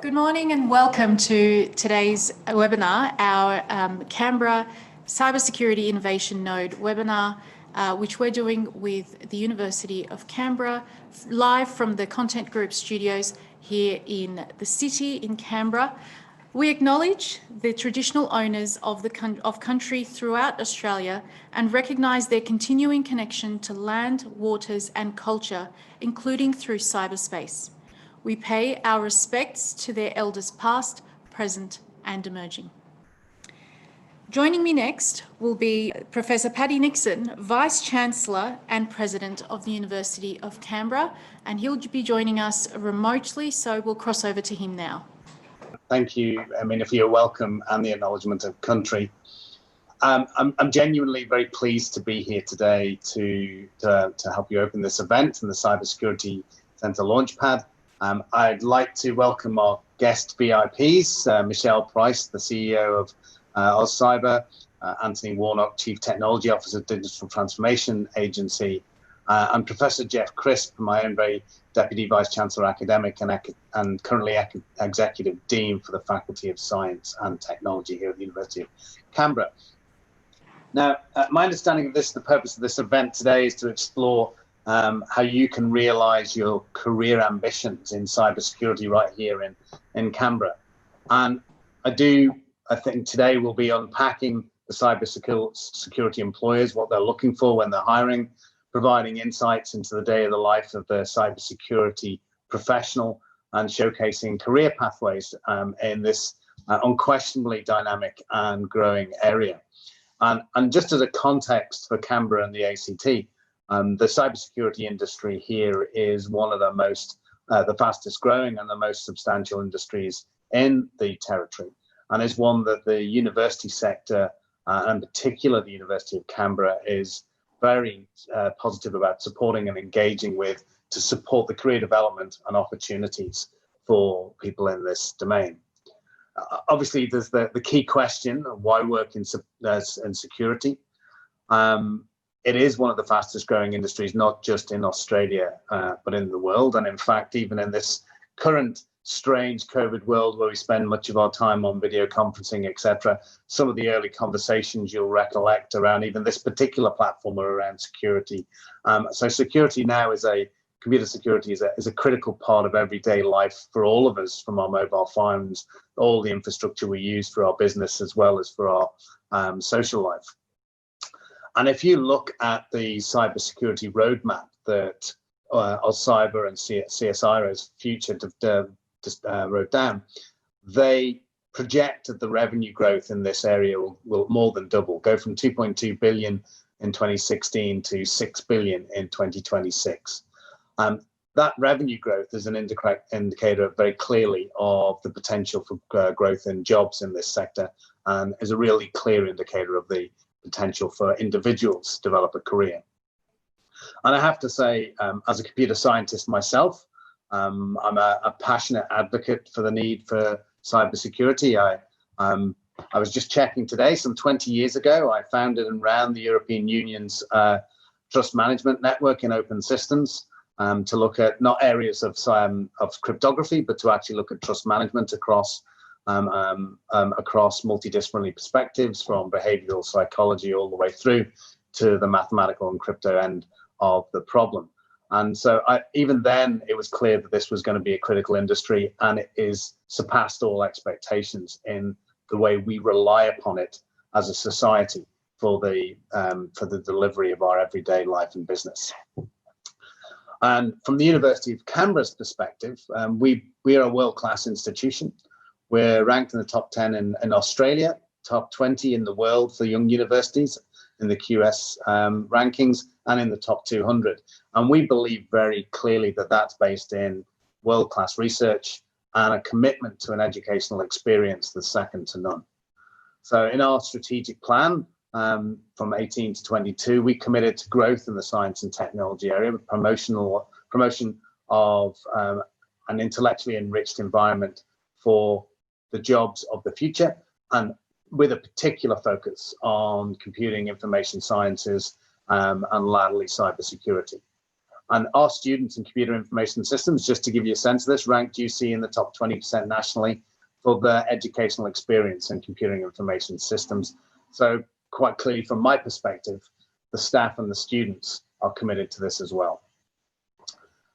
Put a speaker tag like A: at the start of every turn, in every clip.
A: Good morning and welcome to today's webinar, our Canberra Cybersecurity Innovation Node webinar, which we're doing with the University of Canberra, live from the Content Group studios here in the city in Canberra. We acknowledge the traditional owners of country throughout Australia and recognise their continuing connection to land, waters and culture, including through cyberspace. We pay our respects to their elders past, present and emerging. Joining me next will be Professor Paddy Nixon, Vice-Chancellor and President of the University of Canberra, and he'll be joining us remotely, so we'll cross over to him now.
B: Thank you, Amina, for your welcome and the acknowledgement of country. I'm genuinely very pleased to be here today to help you open this event and the Cybersecurity Centre Launchpad. I'd like to welcome our guest VIPs, Michelle Price, the CEO of AustCyber, Anthony Warnock, Chief Technology Officer, Digital Transformation Agency, and Professor Jeff Crisp, my own very Deputy Vice-Chancellor Academic and currently Executive Dean for the Faculty of Science and Technology here at the University of Canberra. Now, my understanding of this, the purpose of this event today is to explore how you can realise your career ambitions in cybersecurity right here in Canberra. And I think today we'll be unpacking the cybersecurity employers, what they're looking for when they're hiring, providing insights into the day of the life of the cybersecurity professional and showcasing career pathways in this unquestionably dynamic and growing area. And just as a context for Canberra and the ACT, the cybersecurity industry here is one of the fastest growing and the most substantial industries in the territory, and is one that the university sector, and in particular the University of Canberra, is very positive about supporting and engaging with to support the career development and opportunities for people in this domain. Obviously, there's the key question of why work in security. It is one of the fastest growing industries, not just in Australia, but in the world. And in fact, even in this current strange COVID world where we spend much of our time on video conferencing, etc., some of the early conversations you'll recollect around even this particular platform are around security. So security now computer security is a critical part of everyday life for all of us, from our mobile phones, all the infrastructure we use for our business as well as for our social life. And if you look at the cybersecurity roadmap that AustCyber and CSIRO's future wrote down, they project that the revenue growth in this area will more than double, go from 2.2 billion in 2016 to 6 billion in 2026. That revenue growth is an indicator very clearly of the potential for growth in jobs in this sector, and is a really clear indicator of the potential for individuals to develop a career. And I have to say, as a computer scientist myself, I'm a passionate advocate for the need for cybersecurity. I was just checking today, some 20 years ago, I founded and ran the European Union's trust management network in open systems to look at not areas of cryptography, but to actually look at trust management across multidisciplinary perspectives, from behavioral psychology all the way through to the mathematical and crypto end of the problem. And so even then, it was clear that this was going to be a critical industry, and it is surpassed all expectations in the way we rely upon it as a society for the delivery of our everyday life and business. And from the University of Canberra's perspective, we are a world-class institution. We're ranked in the top 10 in Australia, top 20 in the world for young universities in the QS rankings, and in the top 200. And we believe very clearly that that's based in world-class research and a commitment to an educational experience that's second to none. So in our strategic plan from 18 to 22, we committed to growth in the science and technology area, with promotion of an intellectually enriched environment for the jobs of the future, and with a particular focus on computing, information sciences, and latterly cybersecurity. And our students in computer information systems, just to give you a sense of this, ranked UC in the top 20% nationally for their educational experience in computing information systems. So quite clearly, from my perspective, the staff and the students are committed to this as well.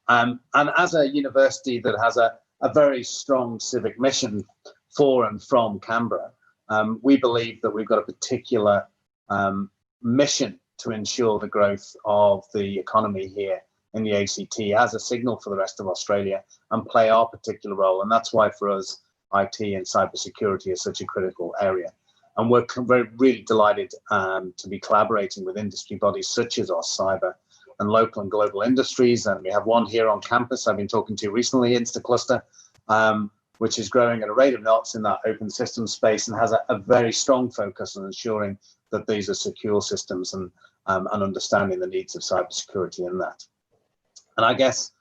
B: And as a university that has a very strong civic mission for and from Canberra, we believe that we've got a particular mission to ensure the growth of the economy here in the ACT as a signal for the rest of Australia and play our particular role. And that's why for us, IT and cybersecurity is such a critical area. And we're really delighted to be collaborating with industry bodies such as AustCyber and local and global industries. And we have one here on campus I've been talking to recently, Instacluster, which is growing at a rate of knots in that open systems space and has a very strong focus on ensuring that these are secure systems and understanding the needs of cybersecurity in that. And I guess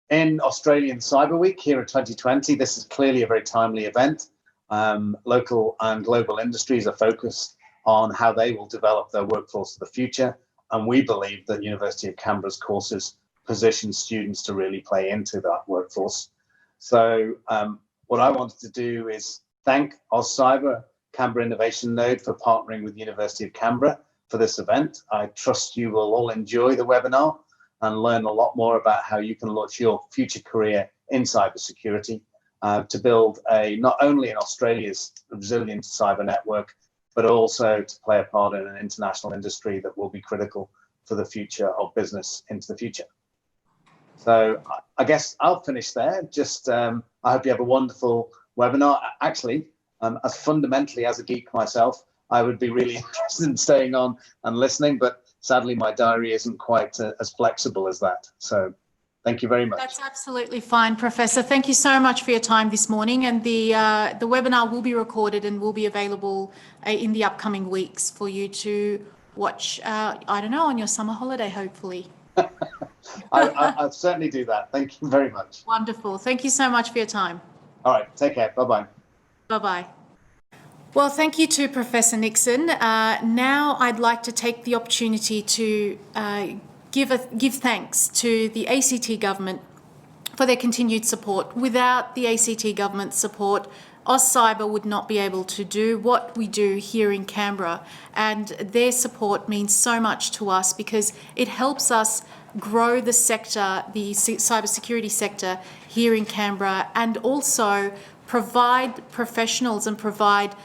B: in Australian Cyber Week here in 2020, this is clearly a very timely event. Local and global industries are focused on how they will develop their workforce of the future. And we believe that University of Canberra's courses position students to really play into that workforce. So what I wanted to do is thank AustCyber Canberra Innovation Node for partnering with University of Canberra for this event. I trust you will all enjoy the webinar and learn a lot more about how you can launch your future career in cybersecurity to build not only in Australia's resilient cyber network, but also to play a part in an international industry that will be critical for the future of business into the future. So I guess I'll finish there. Just I hope you have a wonderful webinar. Actually, as fundamentally as a geek myself, I would be really interested in staying on and listening, but sadly my diary isn't quite as flexible as that. So thank you very much.
A: That's absolutely fine, Professor. Thank you so much for your time this morning. And the webinar will be recorded and will be available in the upcoming weeks for you to watch, I don't know, on your summer holiday, hopefully.
B: I'll certainly do that. Thank you very much.
A: Wonderful. Thank you so much for your time.
B: All right. Take care. Bye-bye.
A: Bye-bye. Well, thank you to Professor Nixon. Now I'd like to take the opportunity to give thanks to the ACT government for their continued support. Without the ACT government's support, AustCyber would not be able to do what we do here in Canberra, and their support means so much to us because it helps us grow the sector, the cybersecurity sector here in Canberra, and also provide professionals and provide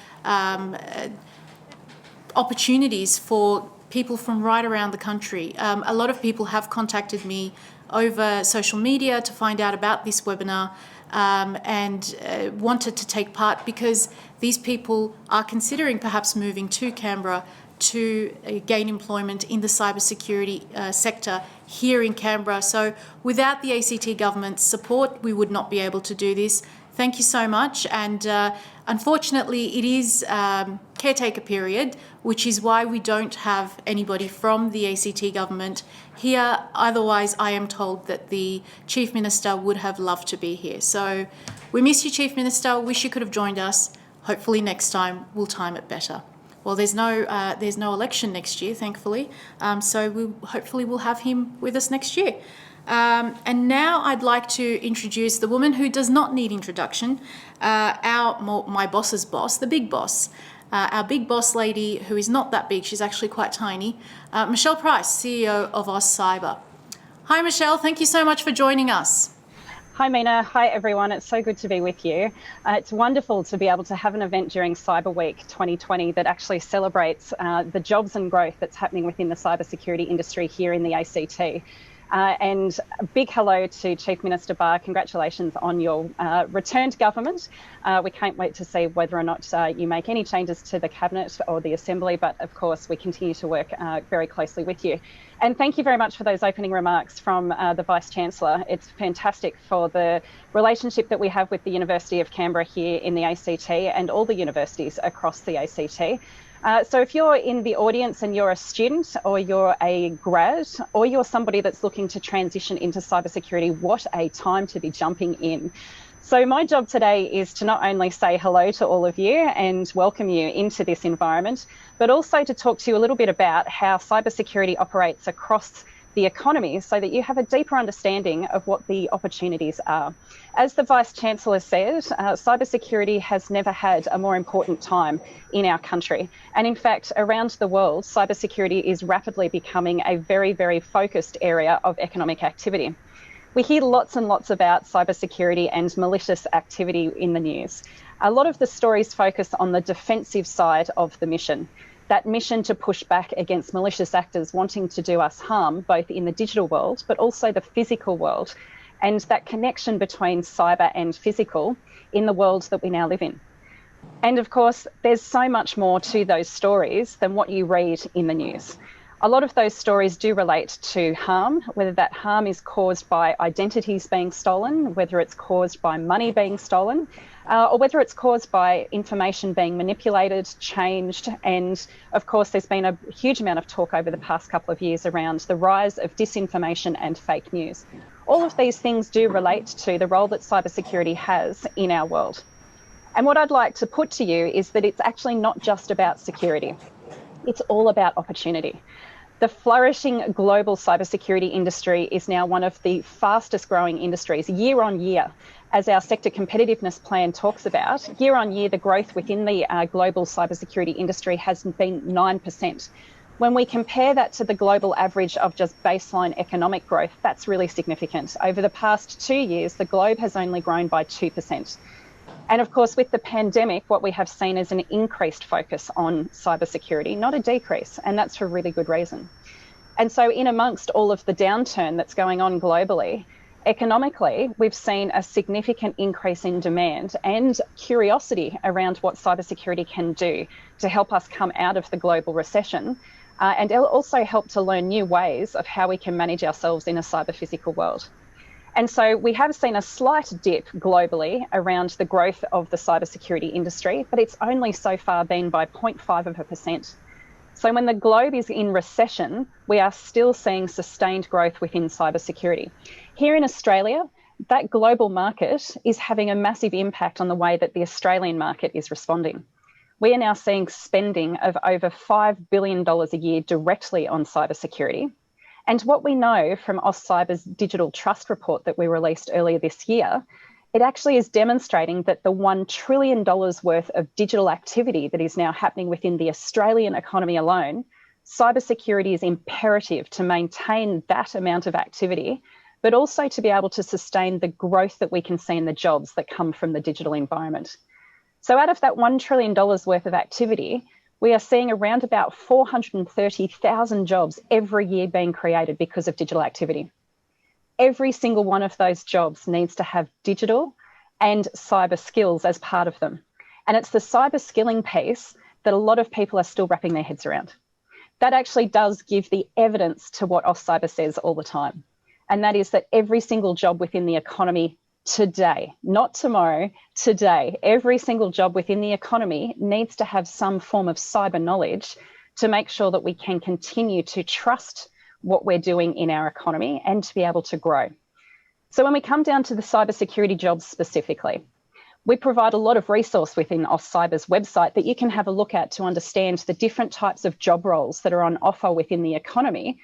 A: opportunities for people from right around the country. A lot of people have contacted me over social media to find out about this webinar and wanted to take part because these people are considering perhaps moving to Canberra to gain employment in the cybersecurity sector here in Canberra. So without the ACT government's support, we would not be able to do this. Thank you so much. And unfortunately, it is caretaker period, which is why we don't have anybody from the ACT government here. Otherwise, I am told that the Chief Minister would have loved to be here. So we miss you, Chief Minister. Wish you could have joined us. Hopefully next time we'll time it better. Well, there's no election next year, thankfully. So hopefully we'll have him with us next year. And now I'd like to introduce the woman who does not need introduction, my boss's boss, the big boss, our big boss lady who is not that big, she's actually quite tiny, Michelle Price, CEO of AustCyber. Hi, Michelle, thank you so much for joining us.
C: Hi, Mina. Hi, everyone. It's so good to be with you. It's wonderful to be able to have an event during Cyber Week 2020 that actually celebrates the jobs and growth that's happening within the cybersecurity industry here in the ACT. And a big hello to Chief Minister Barr. Congratulations on your return to government. We can't wait to see whether or not you make any changes to the Cabinet or the Assembly, but of course we continue to work very closely with you. And thank you very much for those opening remarks from the Vice-Chancellor. It's fantastic for the relationship that we have with the University of Canberra here in the ACT and all the universities across the ACT. So if you're in the audience and you're a student or you're a grad or you're somebody that's looking to transition into cybersecurity, what a time to be jumping in. So my job today is to not only say hello to all of you and welcome you into this environment, but also to talk to you a little bit about how cybersecurity operates across the economy so that you have a deeper understanding of what the opportunities are. As the Vice-Chancellor said, cybersecurity has never had a more important time in our country. And in fact, around the world, cybersecurity is rapidly becoming a very, very focused area of economic activity. We hear lots and lots about cybersecurity and malicious activity in the news. A lot of the stories focus on the defensive side of the mission. That mission to push back against malicious actors wanting to do us harm, both in the digital world, but also the physical world, and that connection between cyber and physical in the world that we now live in. And of course, there's so much more to those stories than what you read in the news. A lot of those stories do relate to harm, whether that harm is caused by identities being stolen, whether it's caused by money being stolen, or whether it's caused by information being manipulated, changed. And of course, there's been a huge amount of talk over the past couple of years around the rise of disinformation and fake news. All of these things do relate to the role that cybersecurity has in our world. And what I'd like to put to you is that it's actually not just about security. It's all about opportunity. The flourishing global cybersecurity industry is now one of the fastest growing industries year on year. As our sector competitiveness plan talks about, year on year, the growth within the global cybersecurity industry has been 9%. When we compare that to the global average of just baseline economic growth, that's really significant. Over the past 2 years, the globe has only grown by 2%. And of course, with the pandemic, what we have seen is an increased focus on cybersecurity, not a decrease, and that's for really good reason. And so in amongst all of the downturn that's going on globally, economically, we've seen a significant increase in demand and curiosity around what cybersecurity can do to help us come out of the global recession, and it'll also help to learn new ways of how we can manage ourselves in a cyber-physical world. And so we have seen a slight dip globally around the growth of the cybersecurity industry, but it's only so far been by 0.5%. So when the globe is in recession, we are still seeing sustained growth within cybersecurity. Here in Australia, that global market is having a massive impact on the way that the Australian market is responding. We are now seeing spending of over $5 billion a year directly on cybersecurity. And what we know from AustCyber's Digital Trust report that we released earlier this year, it actually is demonstrating that the $1 trillion worth of digital activity that is now happening within the Australian economy alone, cybersecurity is imperative to maintain that amount of activity, but also to be able to sustain the growth that we can see in the jobs that come from the digital environment. So out of that $1 trillion worth of activity, we are seeing around about 430,000 jobs every year being created because of digital activity. Every single one of those jobs needs to have digital and cyber skills as part of them. And it's the cyber skilling piece that a lot of people are still wrapping their heads around. That actually does give the evidence to what AustCyber says all the time. And that is that every single job within the economy today, not tomorrow, today, every single job within the economy needs to have some form of cyber knowledge to make sure that we can continue to trust what we're doing in our economy and to be able to grow. So when we come down to the cybersecurity jobs specifically, we provide a lot of resource within AustCyber's website that you can have a look at to understand the different types of job roles that are on offer within the economy,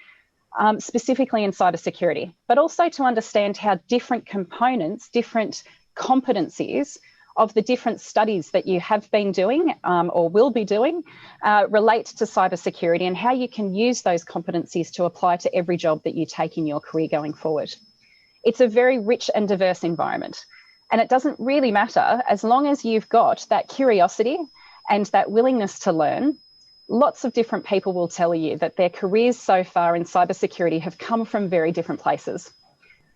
C: specifically in cybersecurity, but also to understand how different components, different competencies of the different studies that you have been doing or will be doing relate to cybersecurity and how you can use those competencies to apply to every job that you take in your career going forward. It's a very rich and diverse environment, and it doesn't really matter as long as you've got that curiosity and that willingness to learn. Lots of different people will tell you that their careers so far in cybersecurity have come from very different places.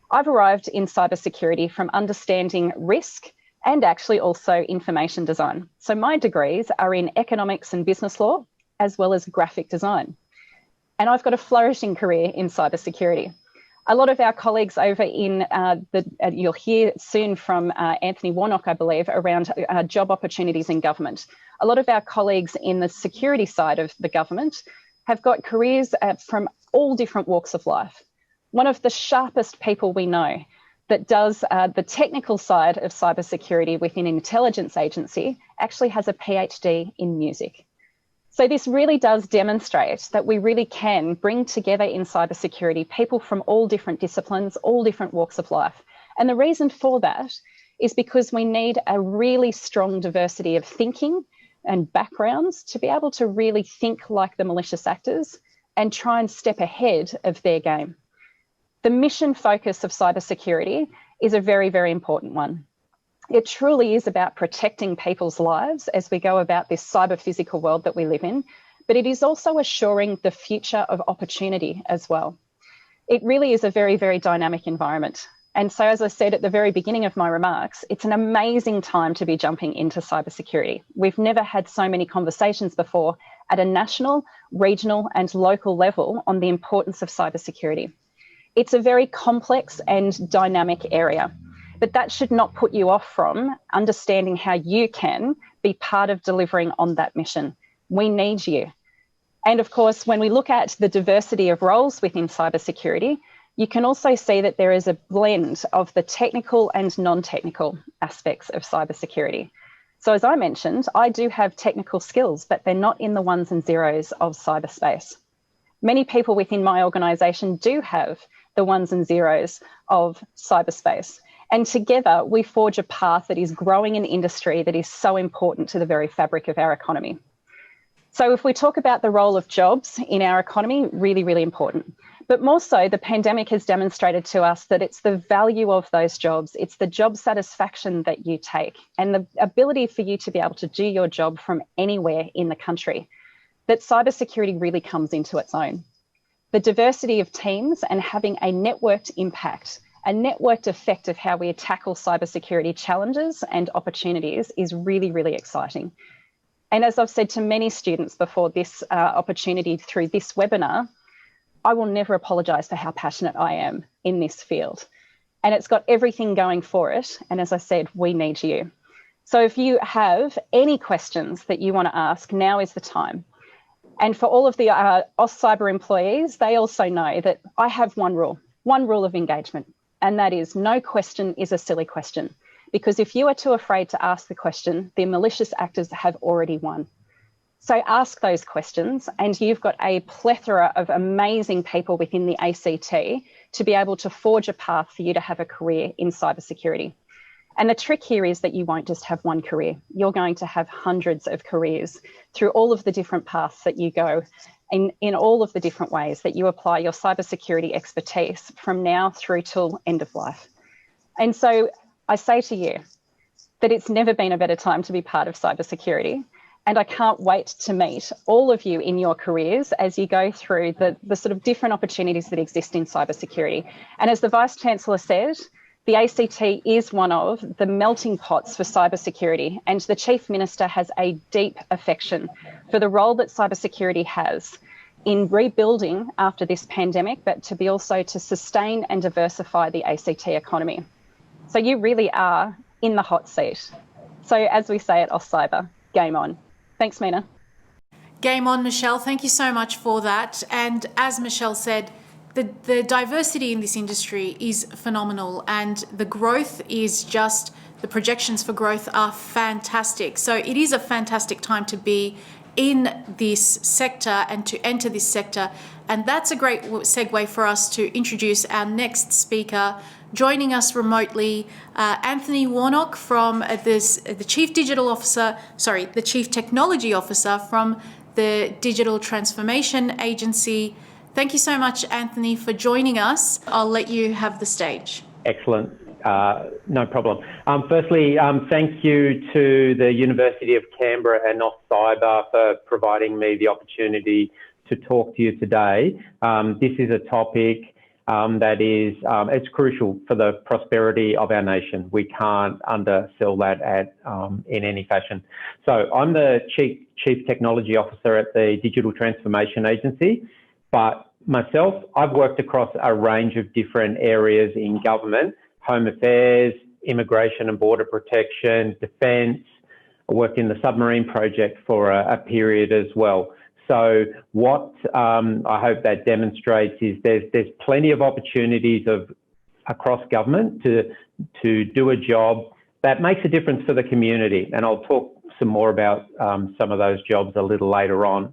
C: I've arrived in cybersecurity from understanding risk and actually also information design. So my degrees are in economics and business law, as well as graphic design. And I've got a flourishing career in cybersecurity. A lot of our colleagues over in you'll hear soon from Anthony Warnock, I believe, around job opportunities in government. A lot of our colleagues in the security side of the government have got careers from all different walks of life. One of the sharpest people we know that does the technical side of cybersecurity within an intelligence agency actually has a PhD in music. So this really does demonstrate that we really can bring together in cybersecurity people from all different disciplines, all different walks of life. And the reason for that is because we need a really strong diversity of thinking and backgrounds to be able to really think like the malicious actors and try and step ahead of their game. The mission focus of cybersecurity is a very, very important one. It truly is about protecting people's lives as we go about this cyber physical world that we live in, but it is also assuring the future of opportunity as well. It really is a very, very dynamic environment. And so, as I said at the very beginning of my remarks, it's an amazing time to be jumping into cybersecurity. We've never had so many conversations before at a national, regional, and local level on the importance of cybersecurity. It's a very complex and dynamic area, but that should not put you off from understanding how you can be part of delivering on that mission. We need you. And of course, when we look at the diversity of roles within cybersecurity, you can also see that there is a blend of the technical and non-technical aspects of cybersecurity. So as I mentioned, I do have technical skills, but they're not in the ones and zeros of cyberspace. Many people within my organisation do have the ones and zeros of cyberspace. And together we forge a path that is growing an industry that is so important to the very fabric of our economy. So if we talk about the role of jobs in our economy, really, really important. But more so, the pandemic has demonstrated to us that it's the value of those jobs, it's the job satisfaction that you take and the ability for you to be able to do your job from anywhere in the country, that cybersecurity really comes into its own. The diversity of teams and having a networked impact, a networked effect of how we tackle cybersecurity challenges and opportunities is really, really exciting. And as I've said to many students before this opportunity through this webinar, I will never apologise for how passionate I am in this field. And it's got everything going for it. And as I said, we need you. So if you have any questions that you want to ask, now is the time. And for all of the AustCyber employees, they also know that I have one rule of engagement. And that is no question is a silly question. Because if you are too afraid to ask the question, the malicious actors have already won. So ask those questions, and you've got a plethora of amazing people within the ACT to be able to forge a path for you to have a career in cybersecurity. And the trick here is that you won't just have one career. You're going to have hundreds of careers through all of the different paths that you go in all of the different ways that you apply your cybersecurity expertise from now through till end of life. And so I say to you that it's never been a better time to be part of cybersecurity. And I can't wait to meet all of you in your careers as you go through the sort of different opportunities that exist in cybersecurity. And as the Vice-Chancellor said, the ACT is one of the melting pots for cybersecurity, and the Chief Minister has a deep affection for the role that cybersecurity has in rebuilding after this pandemic, but to be also to sustain and diversify the ACT economy. So you really are in the hot seat. So as we say at AustCyber, game on. Thanks, Mina.
A: Game on, Michelle. Thank you so much for that. And as Michelle said, the diversity in this industry is phenomenal, and the growth is just, the projections for growth are fantastic. So it is a fantastic time to be in this sector and to enter this sector. And that's a great segue for us to introduce our next speaker. Joining us remotely, Anthony Warnock from the Chief Technology Officer from the Digital Transformation Agency. Thank you so much, Anthony, for joining us. I'll let you have the stage.
D: Excellent. No problem. Firstly, thank you to the University of Canberra and AustCyber for providing me the opportunity to talk to you today. This is a topic that is, it's crucial for the prosperity of our nation. We can't undersell that in any fashion. So I'm the Chief Technology Officer at the Digital Transformation Agency, but myself, I've worked across a range of different areas in government: home affairs, immigration and border protection, defence. I worked in the submarine project for a period as well. So what I hope that demonstrates is there's plenty of opportunities across government to do a job that makes a difference for the community. And I'll talk some more about some of those jobs a little later on.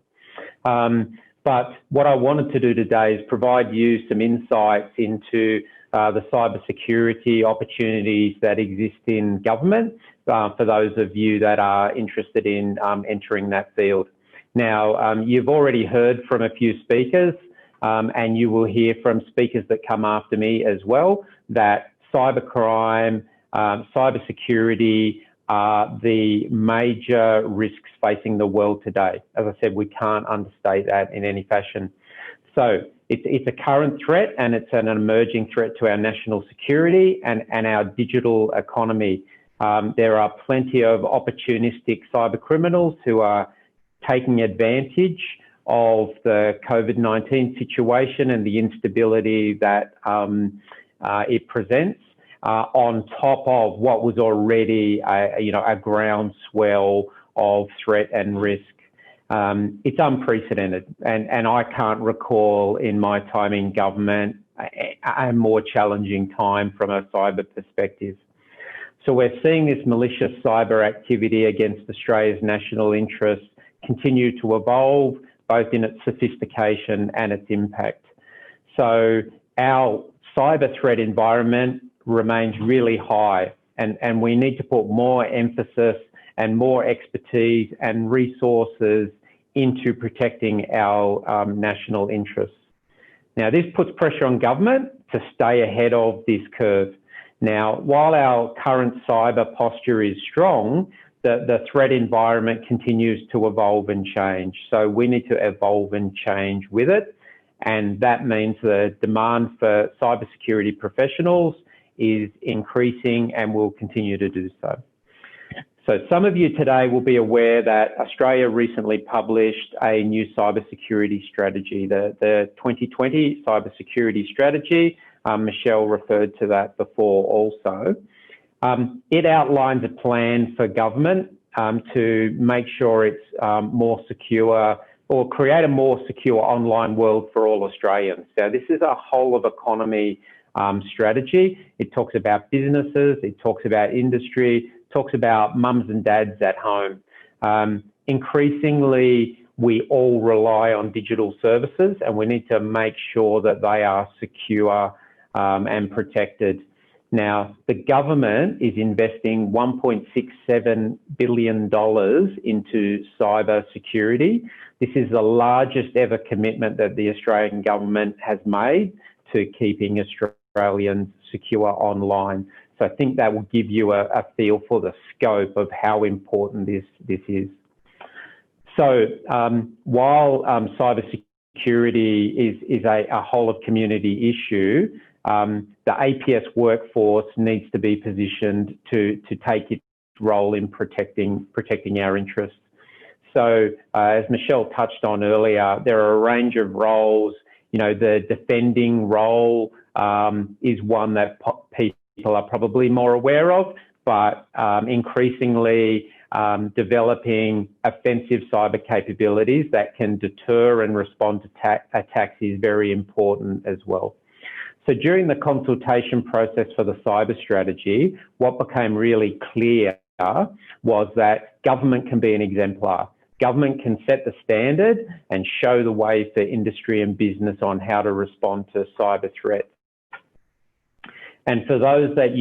D: But what I wanted to do today is provide you some insights into the cybersecurity opportunities that exist in government for those of you that are interested in entering that field. Now, you've already heard from a few speakers and you will hear from speakers that come after me as well, that cybercrime, cybersecurity are the major risks facing the world today. As I said, we can't understate that in any fashion. So it's a current threat, and it's an emerging threat to our national security and our digital economy. There are plenty of opportunistic cyber criminals who are taking advantage of the COVID-19 situation and the instability that it presents on top of what was already a groundswell of threat and risk. It's unprecedented, and I can't recall in my time in government a more challenging time from a cyber perspective. So we're seeing this malicious cyber activity against Australia's national interests continue to evolve, both in its sophistication and its impact. So our cyber threat environment remains really high, and we need to put more emphasis and more expertise and resources into protecting our national interests. Now, this puts pressure on government to stay ahead of this curve. Now, while our current cyber posture is strong, the threat environment continues to evolve and change. So we need to evolve and change with it. And that means the demand for cybersecurity professionals is increasing and will continue to do so. So some of you today will be aware that Australia recently published a new cybersecurity strategy, the 2020 cybersecurity strategy. Michelle referred to that before also. It outlines a plan for government to make sure it's more secure, or create a more secure online world for all Australians. So this is a whole of economy strategy. It talks about businesses, it talks about industry, talks about mums and dads at home. Increasingly, we all rely on digital services, and we need to make sure that they are secure and protected. Now, the government is investing $1.67 billion into cyber security. This is the largest ever commitment that the Australian government has made to keeping Australians secure online. So I think that will give you a feel for the scope of how important this is. So while cybersecurity is a whole of community issue, the APS workforce needs to be positioned to take its role in protecting our interests. So as Michelle touched on earlier, there are a range of roles. You know, the defending role is one that people are probably more aware of, but increasingly developing offensive cyber capabilities that can deter and respond to attacks is very important as well. So during the consultation process for the cyber strategy, what became really clear was that government can be an exemplar. Government can set the standard and show the way for industry and business on how to respond to cyber threats. And for those of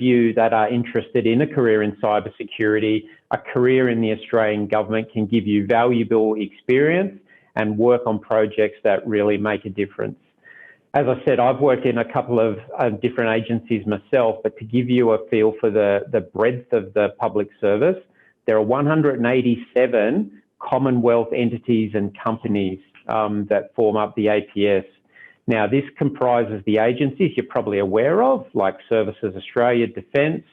D: you that are interested in a career in cybersecurity, a career in the Australian government can give you valuable experience and work on projects that really make a difference. As I said, I've worked in a couple of different agencies myself, but to give you a feel for the breadth of the public service, there are 187 Commonwealth entities and companies that form up the APS. Now, this comprises the agencies you're probably aware of, like Services Australia, Defence,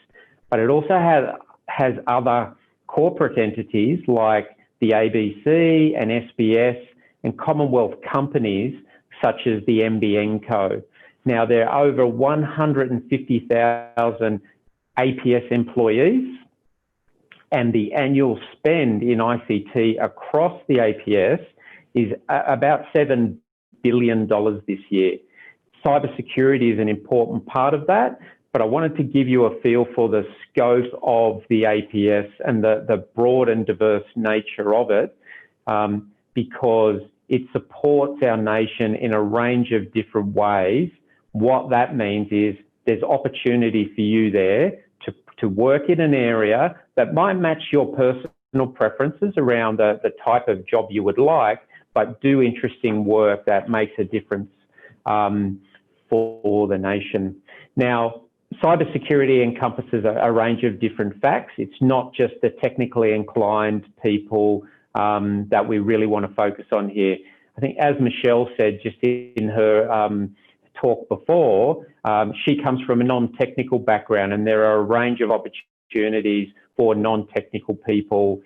D: but it also has other corporate entities like the ABC and SBS and Commonwealth companies such as the NBN Co. Now, there are over 150,000 APS employees, and the annual spend in ICT across the APS is about $7 billion this year. Cybersecurity is an important part of that, but I wanted to give you a feel for the scope of the APS and the broad and diverse nature of it, because it supports our nation in a range of different ways. What that means is there's opportunity for you there to work in an area that might match your personal preferences around the type of job you would like, but do interesting work that makes a difference for the nation. Now, cybersecurity encompasses a range of different facts. It's not just the technically inclined people that we really want to focus on here. I think, as Michelle said just in her talk before, she comes from a non-technical background, and there are a range of opportunities for non-technical people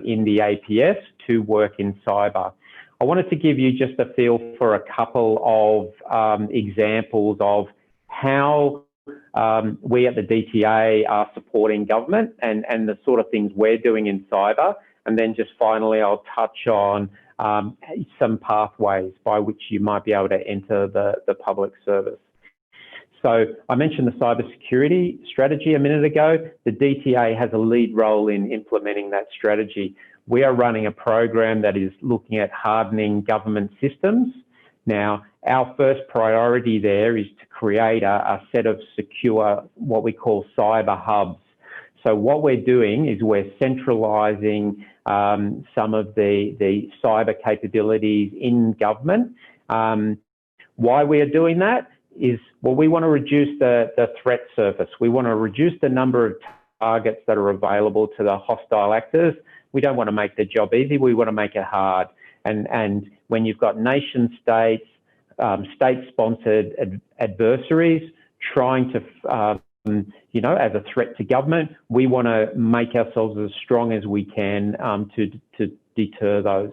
D: in the APS to work in cyber. I wanted to give you just a feel for a couple of examples of how we at the DTA are supporting government and the sort of things we're doing in cyber. And then just finally, I'll touch on some pathways by which you might be able to enter the public service. So I mentioned the cybersecurity strategy a minute ago. The DTA has a lead role in implementing that strategy. We are running a program that is looking at hardening government systems. Now, our first priority there is to create a set of secure, what we call cyber hubs. So what we're doing is we're centralising some of the cyber capabilities in government. Why we are doing that is, well, we want to reduce the threat surface. We want to reduce the number of targets that are available to the hostile actors. We don't want to make the job easy. We want to make it hard. And when you've got nation states, state-sponsored adversaries trying to, as a threat to government, we want to make ourselves as strong as we can to deter those.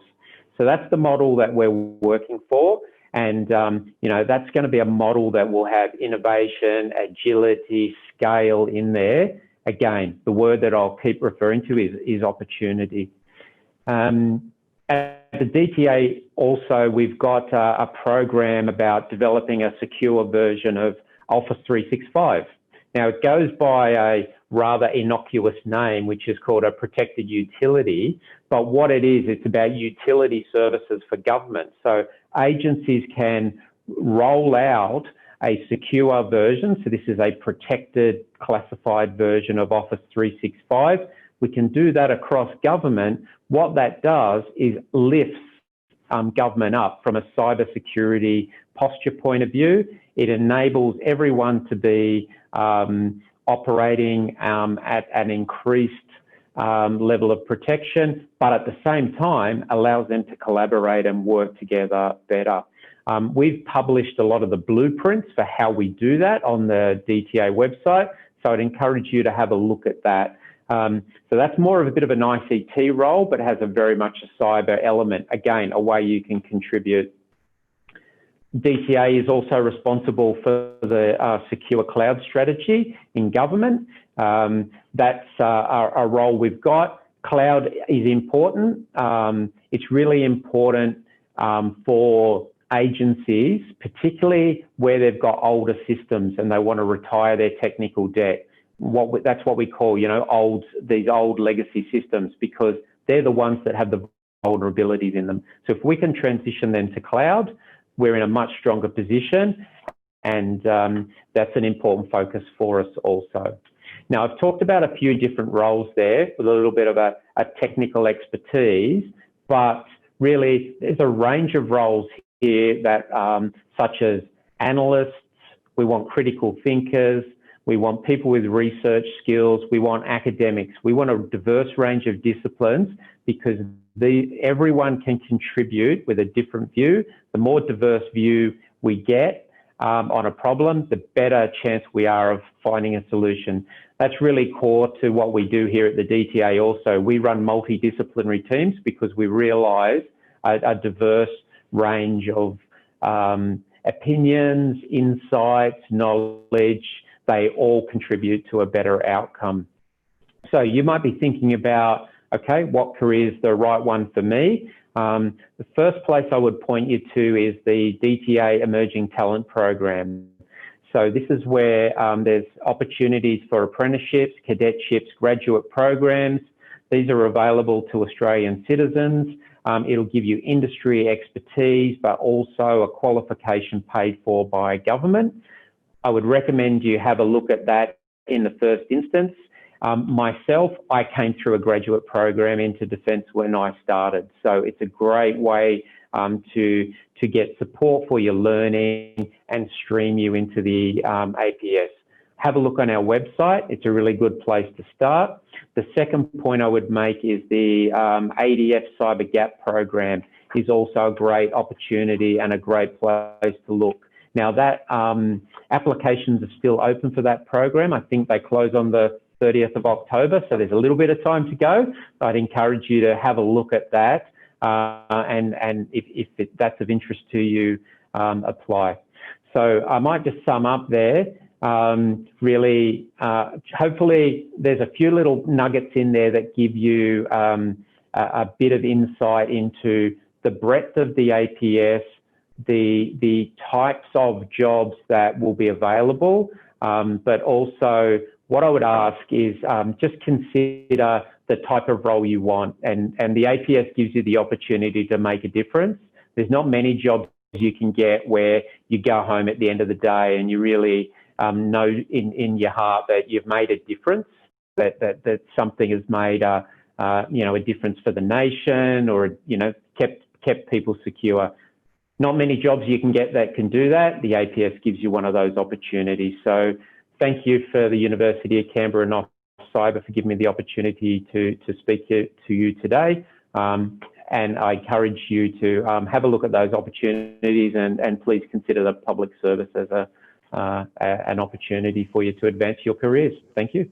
D: So that's the model that we're working for. And, that's going to be a model that will have innovation, agility, scale in there. Again, the word that I'll keep referring to is opportunity. At the DTA also, we've got a program about developing a secure version of Office 365. Now, it goes by a rather innocuous name, which is called a protected utility. But what it is, it's about utility services for government. So agencies can roll out a secure version. So this is a protected, classified version of Office 365. We can do that across government. What that does is lifts government up from a cybersecurity posture point of view. It enables everyone to be operating at an increased level of protection, but at the same time allows them to collaborate and work together better. We've published a lot of the blueprints for how we do that on the DTA website, so I'd encourage you to have a look at that. So that's more of a bit of an ICT role, but has a very much a cyber element. Again, a way you can contribute. DTA is also responsible for the secure cloud strategy in government. That's a role we've got. Cloud is important. It's really important for agencies, particularly where they've got older systems and they want to retire their technical debt. That's what we call, these old legacy systems, because they're the ones that have the vulnerabilities in them. So if we can transition them to cloud, we're in a much stronger position, and that's an important focus for us also. Now, I've talked about a few different roles there with a little bit of a technical expertise, but really there's a range of roles here that such as analysts, we want critical thinkers, we want people with research skills, we want academics, we want a diverse range of disciplines, because everyone can contribute with a different view. The more diverse view we get on a problem, the better chance we are of finding a solution. That's really core to what we do here at the DTA also. We run multidisciplinary teams because we realise a diverse range of opinions, insights, knowledge. They all contribute to a better outcome. So you might be thinking about, okay, what career is the right one for me? The first place I would point you to is the DTA Emerging Talent Program. So this is where there's opportunities for apprenticeships, cadetships, graduate programs. These are available to Australian citizens. It'll give you industry expertise, but also a qualification paid for by government. I would recommend you have a look at that in the first instance. Myself, I came through a graduate program into defence when I started. So it's a great way to get support for your learning and stream you into the APS. Have a look on our website. It's a really good place to start. The second point I would make is the ADF Cyber Gap program is also a great opportunity and a great place to look. Now that applications are still open for that program. I think they close on the 30th of October, so there's a little bit of time to go. I'd encourage you to have a look at that, and if that's of interest to you, apply. So I might just sum up there. Really, hopefully there's a few little nuggets in there that give you a bit of insight into the breadth of the APS, the types of jobs that will be available, but also what I would ask is just consider the type of role you want, and the APS gives you the opportunity to make a difference. There's not many jobs you can get where you go home at the end of the day and you really know in your heart that you've made a difference, that something has made a difference for the nation, or kept people secure. Not many jobs you can get that can do that. The APS gives you one of those opportunities. So thank you for the University of Canberra and AustCyber for giving me the opportunity to speak to you today. And I encourage you to have a look at those opportunities and please consider the public service as an opportunity for you to advance your careers. Thank you.